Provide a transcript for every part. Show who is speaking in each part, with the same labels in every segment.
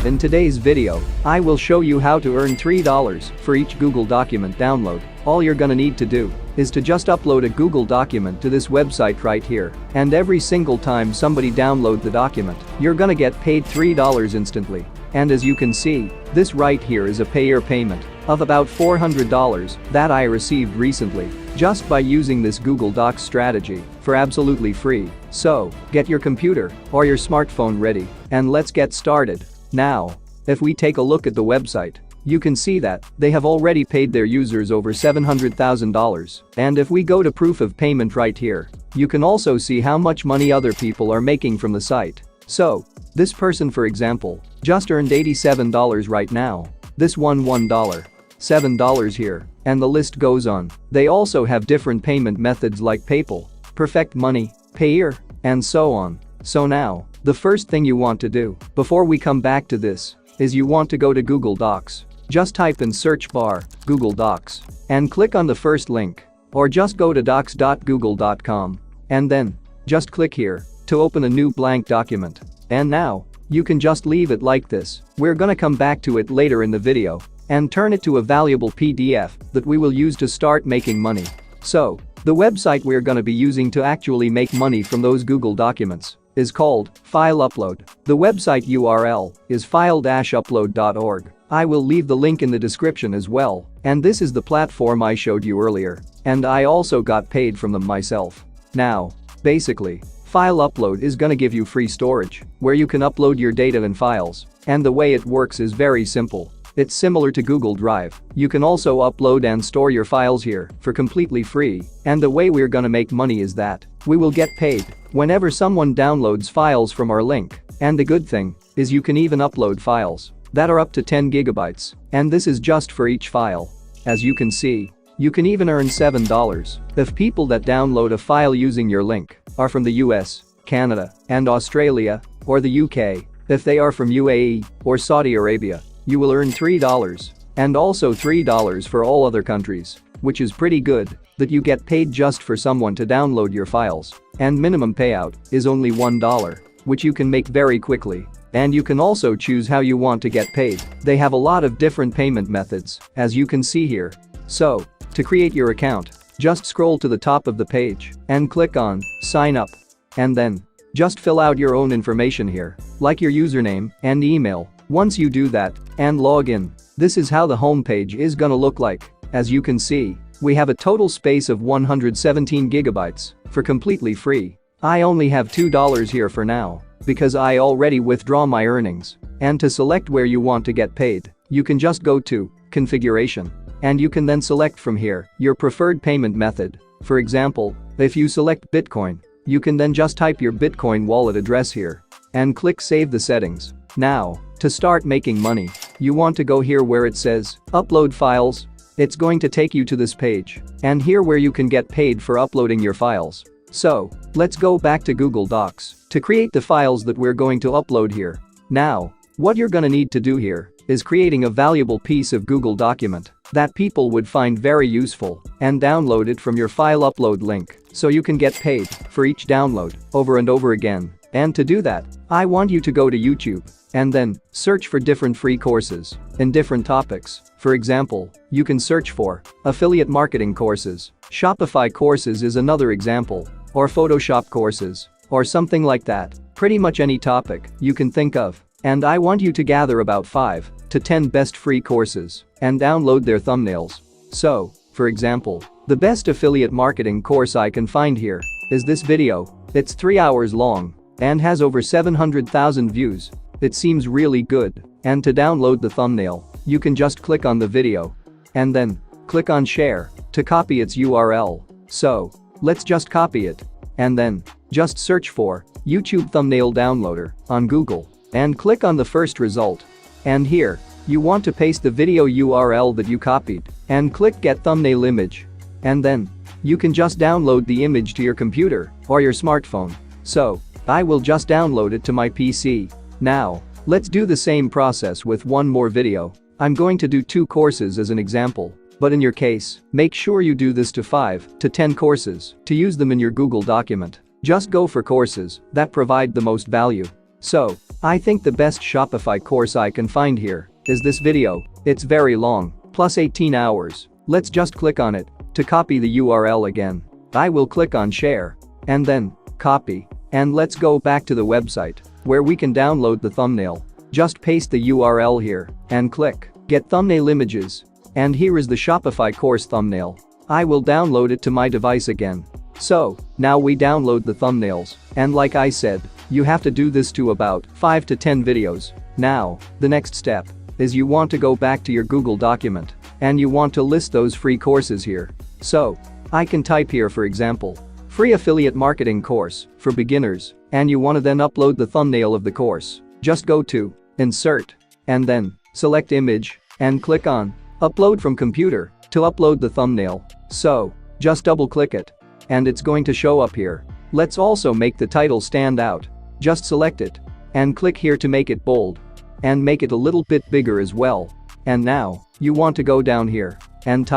Speaker 1: In today's video, I will show you how to earn $3 for each Google document download. All you're gonna need to do is to just upload a Google document to this website right here, and every single time somebody download the document, you're gonna get paid $3 instantly. And as you can see, this right here is a payment of about $400 that I received recently just by using this Google Docs strategy for absolutely free. So, get your computer or your smartphone ready and let's get started. Now, if we take a look at the website, you can see that they have already paid their users over $700,000. And if we go to proof of payment right here, you can also see how much money other people are making from the site. So, this person, for example, just earned $87 right now. This one $1, $7 here, and the list goes on. They also have different payment methods like PayPal, Perfect Money, Payeer, and so on. So now, the first thing you want to do before we come back to this is you want to go to Google Docs. Just type in search bar, Google Docs, and click on the first link, or just go to docs.google.com, and then just click here to open a new blank document. And now, you can just leave it like this. We're gonna come back to it later in the video and turn it to a valuable PDF that we will use to start making money. So, the website we're gonna be using to actually make money from those Google documents is called File Upload. The website URL is file-upload.org. I will leave the link in the description as well, and this is the platform I showed you earlier, and I also got paid from them myself. Now, basically, File Upload is gonna give you free storage where you can upload your data and files, and the way it works is very simple. It's similar to Google Drive. You can also upload and store your files here for completely free, and the way we're gonna make money is that we will get paid whenever someone downloads files from our link. And the good thing is you can even upload files that are up to 10 gigabytes, and this is just for each file. As you can see, you can even earn $7 if people that download a file using your link are from the US, Canada, and Australia, or the UK. If they are from UAE or Saudi Arabia, you will earn $3, and also $3 for all other countries, which is pretty good that you get paid just for someone to download your files. And minimum payout is only $1, which you can make very quickly. And you can also choose how you want to get paid. They have a lot of different payment methods, as you can see here. So, to create your account, just scroll to the top of the page and click on Sign Up. And then, just fill out your own information here, like your username and email. Once you do that and log in, this is how the homepage is gonna look like. As you can see, we have a total space of 117 gigabytes for completely free. I only have $2 here for now because I already withdraw my earnings. And to select where you want to get paid, you can just go to Configuration, and you can then select from here your preferred payment method. For example, if you select Bitcoin, you can then just type your Bitcoin wallet address here and click Save the settings. Now, to start making money, you want to go here where it says Upload Files. It's going to take you to this page, and here where you can get paid for uploading your files. So, let's go back to Google Docs to create the files that we're going to upload here. Now, what you're gonna need to do here is creating a valuable piece of Google document that people would find very useful and download it from your file upload link so you can get paid for each download over and over again. And to do that, I want you to go to YouTube and then search for different free courses in different topics. For example, you can search for affiliate marketing courses, Shopify courses is another example, or Photoshop courses, or something like that. Pretty much any topic you can think of. And I want you to gather about 5 to 10 best free courses and download their thumbnails. So, for example, the best affiliate marketing course I can find here is this video. It's 3 hours long and has over 700,000 views. It seems really good. And to download the thumbnail, you can just click on the video and then click on share to copy its URL. So, let's just copy it and then just search for YouTube thumbnail downloader on Google and click on the first result. And here, you want to paste the video URL that you copied and click Get Thumbnail Image. And then, you can just download the image to your computer or your smartphone. So, I will just download it to my PC. Now, let's do the same process with one more video. I'm going to do 2 courses as an example, but in your case, make sure you do this to 5 to 10 courses to use them in your Google document. Just go for courses that provide the most value. So, I think the best Shopify course I can find here is this video. It's very long, plus 18 hours. Let's just click on it to copy the URL again. I will click on share and then copy, and let's go back to the website where we can download the thumbnail. Just paste the URL here and click get thumbnail images, and here is the Shopify course thumbnail. I will download it to my device again. So, now we download the thumbnails, and like I said, you have to do this to about 5 to 10 videos. Now, the next step is you want to go back to your Google document and you want to list those free courses here. So, I can type here, for example, free affiliate marketing course for beginners, and you want to then upload the thumbnail of the course. Just go to insert and then select image and click on upload from computer to upload the thumbnail. So, just double click it and it's going to show up here. Let's also make the title stand out. Just select it and click here to make it bold and make it a little bit bigger as well. And now, you want to go down here and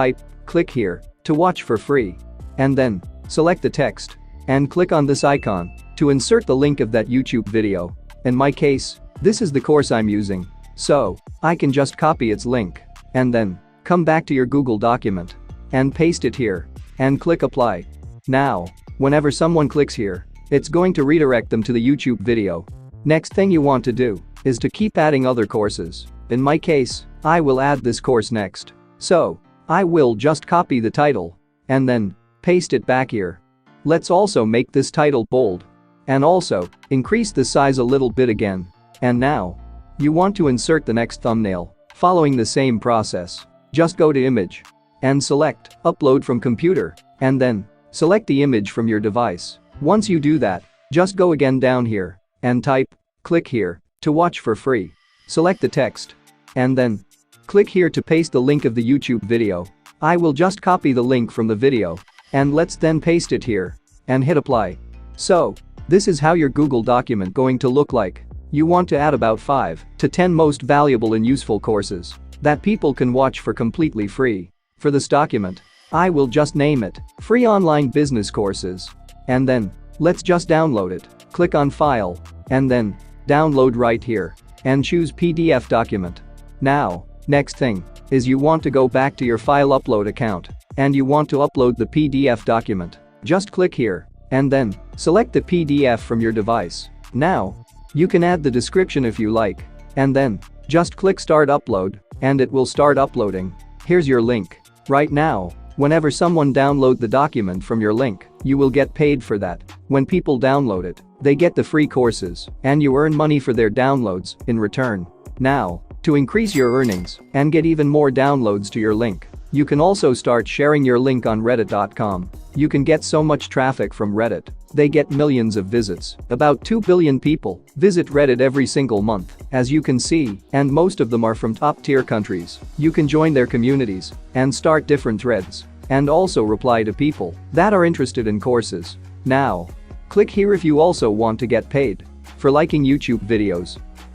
Speaker 1: click here to watch for free, and then select the text and click on this icon to insert the link of that YouTube video. In my case, this is the course I'm using, so I can just copy its link and then come back to your Google document and paste it here and click apply. Now, whenever someone clicks here, it's going to redirect them to the YouTube video. Next thing you want to do is to keep adding other courses. In my case, I will add this course next. So, I will just copy the title and then paste it back here. Let's also make this title bold and also increase the size a little bit again. And now, you want to insert the next thumbnail. Following the same process, just go to image and select upload from computer and then select the image from your device. Once you do that, just go again down here and click here to watch for free. Select the text and then click here to paste the link of the YouTube video. I will just copy the link from the video and let's then paste it here and hit apply. So, this is how your Google document going to look like. You want to add about 5 to 10 most valuable and useful courses that people can watch for completely free. For this document, I will just name it free online business courses, and then let's just download it. Click on file and then download right here and choose PDF document. Now, next thing is you want to go back to your file upload account and you want to upload the PDF document. Just click here and then select the PDF from your device. Now, you can add the description if you like, and then just click start upload and it will start uploading. Here's your link. Right now, whenever someone download the document from your link, you will get paid for that. When people download it, they get the free courses and you earn money for their downloads in return. Now, to increase your earnings and get even more downloads to your link, you can also start sharing your link on reddit.com. You can get so much traffic from Reddit. They get millions of visits. About 2 billion people visit Reddit every single month, as you can see, and most of them are from top-tier countries. You can join their communities and start different threads and also reply to people that are interested in courses. Now, click here if you also want to get paid for liking YouTube videos